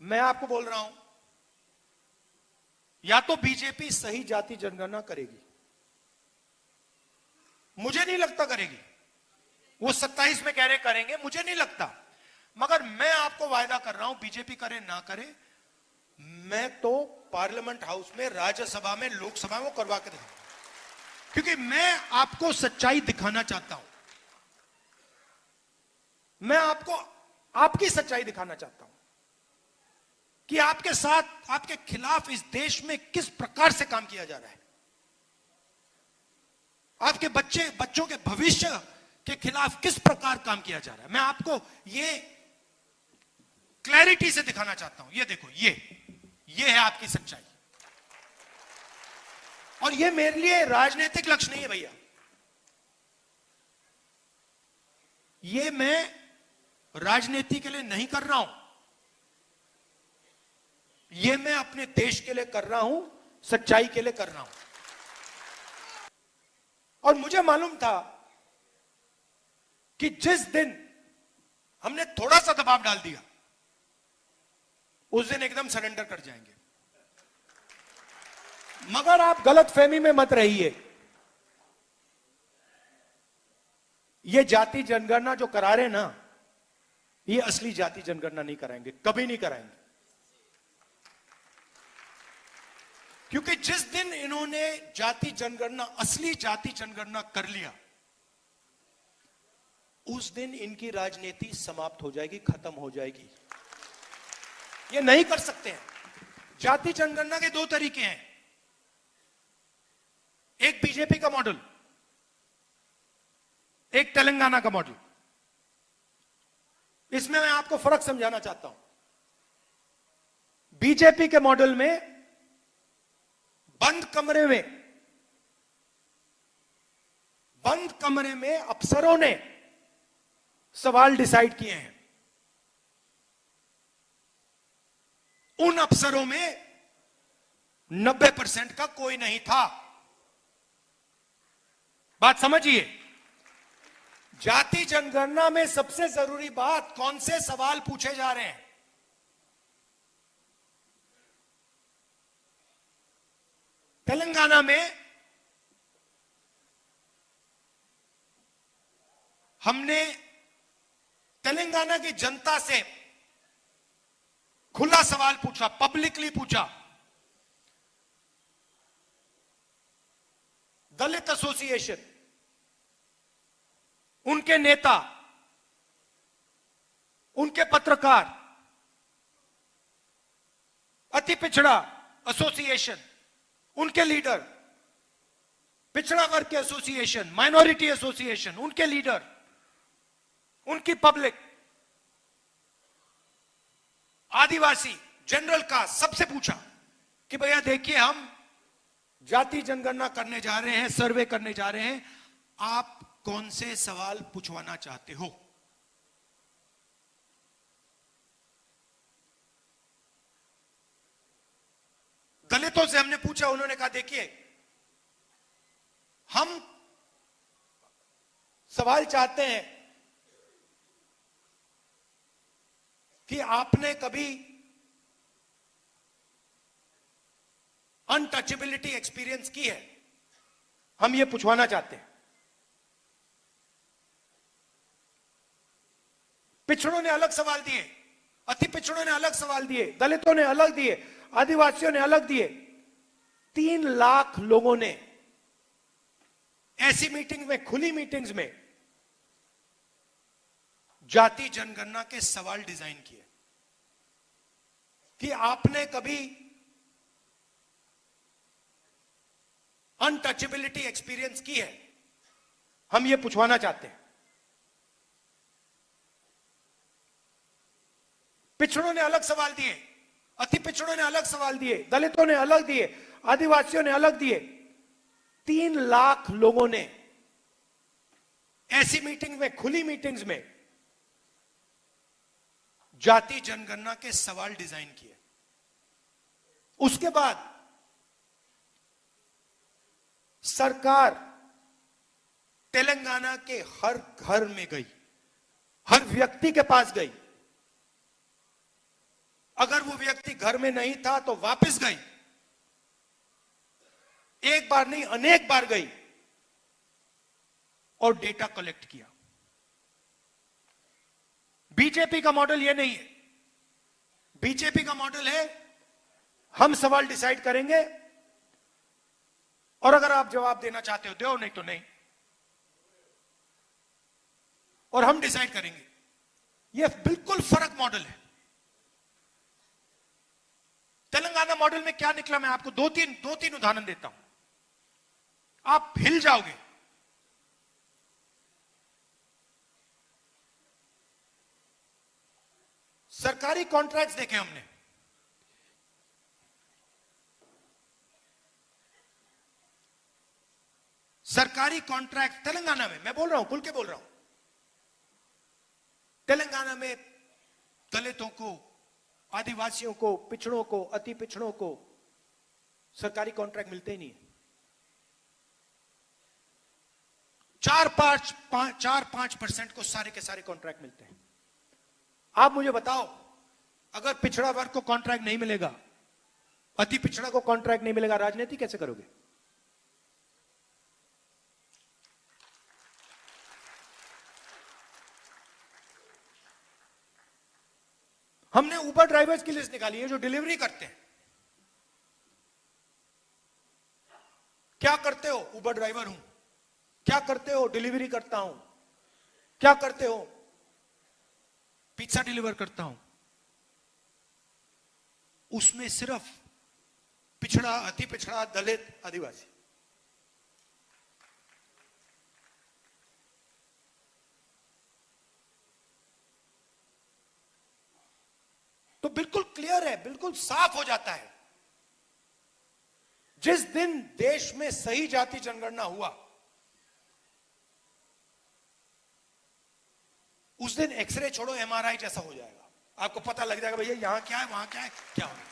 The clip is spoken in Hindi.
मैं आपको बोल रहा हूं, या तो बीजेपी सही जाति जनगणना करेगी, मुझे नहीं लगता करेगी, वो 27 में कह रहे करेंगे, मुझे नहीं लगता, मगर मैं आपको वायदा कर रहा हूं बीजेपी करे ना करे, मैं तो पार्लियामेंट हाउस में, राज्यसभा में, लोकसभा में करवा के दिखाऊंगा, क्योंकि मैं आपको सच्चाई दिखाना चाहता हूं, मैं आपको आपकी सच्चाई दिखाना चाहता हूं कि आपके साथ, आपके खिलाफ इस देश में किस प्रकार से काम किया जा रहा है, आपके बच्चों के भविष्य के खिलाफ किस प्रकार काम किया जा रहा है। मैं आपको ये क्लैरिटी से दिखाना चाहता हूं। ये देखो, ये है आपकी सच्चाई, और ये मेरे लिए राजनीतिक लक्ष्य नहीं है भैया, ये मैं राजनीति के लिए नहीं कर रहा हूं, ये मैं अपने देश के लिए कर रहा हूं, सच्चाई के लिए कर रहा हूं। और मुझे मालूम था कि जिस दिन हमने थोड़ा सा दबाव डाल दिया, उस दिन एकदम सरेंडर कर जाएंगे। मगर आप गलतफहमी में मत रहिए, ये जाति जनगणना जो करा रहे ना, ये असली जाति जनगणना नहीं कराएंगे, कभी नहीं कराएंगे, क्योंकि जिस दिन इन्होंने जाति जनगणना, असली जाति जनगणना कर लिया, उस दिन इनकी राजनीति समाप्त हो जाएगी, खत्म हो जाएगी। ये नहीं कर सकते हैं। जाति जनगणना के दो तरीके हैं, एक बीजेपी का मॉडल, एक तेलंगाना का मॉडल। इसमें मैं आपको फर्क समझाना चाहता हूं। बीजेपी के मॉडल में बंद कमरे में अफसरों ने सवाल डिसाइड किए हैं। उन अफसरों में 90% का कोई नहीं था। बात समझिए, जाति जनगणना में सबसे जरूरी बात, कौन से सवाल पूछे जा रहे हैं। तेलंगाना में हमने तेलंगाना की जनता से खुला सवाल पूछा, पब्लिकली पूछा। दलित एसोसिएशन, उनके नेता, उनके पत्रकार, अति पिछड़ा एसोसिएशन, उनके लीडर, पिछड़ा वर्ग के एसोसिएशन, माइनॉरिटी एसोसिएशन, उनके लीडर, उनकी पब्लिक, आदिवासी, जनरल कास्ट, सबसे पूछा कि भैया देखिए, हम जाति जनगणना करने जा रहे हैं, सर्वे करने जा रहे हैं, आप कौन से सवाल पूछवाना चाहते हो। दलितों से हमने पूछा, उन्होंने कहा देखिए, हम सवाल चाहते हैं कि आपने कभी अनटचेबिलिटी एक्सपीरियंस की है, हम ये पूछवाना चाहते हैं। पिछड़ों ने अलग सवाल दिए, अति पिछड़ों ने अलग सवाल दिए, दलितों ने अलग दिए, आदिवासियों ने अलग दिए। 3 लाख लोगों ने ऐसी मीटिंग में, खुली मीटिंग्स में जाति जनगणना के सवाल डिजाइन किए कि आपने कभी अनटचेबिलिटी एक्सपीरियंस की है, हम ये पूछवाना चाहते हैं। पिछड़ों ने अलग सवाल दिए, अति पिछड़ों ने अलग सवाल दिए, दलितों ने अलग दिए, आदिवासियों ने अलग दिए। 3 लाख लोगों ने ऐसी मीटिंग में, खुली मीटिंग्स में जाति जनगणना के सवाल डिजाइन किए। उसके बाद सरकार तेलंगाना के हर घर में गई, हर व्यक्ति के पास गई, अगर वो व्यक्ति घर में नहीं था तो वापस गई, एक बार नहीं अनेक बार गई और डेटा कलेक्ट किया। बीजेपी का मॉडल ये नहीं है। बीजेपी का मॉडल है हम सवाल डिसाइड करेंगे और अगर आप जवाब देना चाहते हो दो, नहीं तो नहीं, और हम डिसाइड करेंगे। यह बिल्कुल फर्क मॉडल है। तेलंगाना मॉडल में क्या निकला, मैं आपको दो तीन उदाहरण देता हूं, आप हिल जाओगे। सरकारी कॉन्ट्रैक्ट्स देखे हमने, सरकारी कॉन्ट्रैक्ट तेलंगाना में, मैं बोल रहा हूं, खुल के बोल रहा हूं, तेलंगाना में दलितों को, आदिवासियों को, पिछड़ों को, अति पिछड़ों को सरकारी कॉन्ट्रैक्ट मिलते ही नहीं है। 4-5% को सारे के सारे कॉन्ट्रैक्ट मिलते हैं। आप मुझे बताओ, अगर पिछड़ा वर्ग को कॉन्ट्रैक्ट नहीं मिलेगा, अति पिछड़ा को कॉन्ट्रैक्ट नहीं मिलेगा, राजनीति कैसे करोगे? हमने उबर ड्राइवर्स की लिस्ट निकाली है जो डिलीवरी करते हैं। क्या करते हो? उबर ड्राइवर हूं। क्या करते हो? डिलीवरी करता हूं। क्या करते हो? पिज्जा डिलीवर करता हूं। उसमें सिर्फ पिछड़ा, अति पिछड़ा, दलित, आदिवासी। तो बिल्कुल क्लियर है, बिल्कुल साफ हो जाता है। जिस दिन देश में सही जाति जनगणना हुआ, उस दिन एक्सरे छोड़ो एमआरआई जैसा हो जाएगा। आपको पता लग जाएगा भैया यहां क्या है, वहां क्या है, क्या हो रहा है।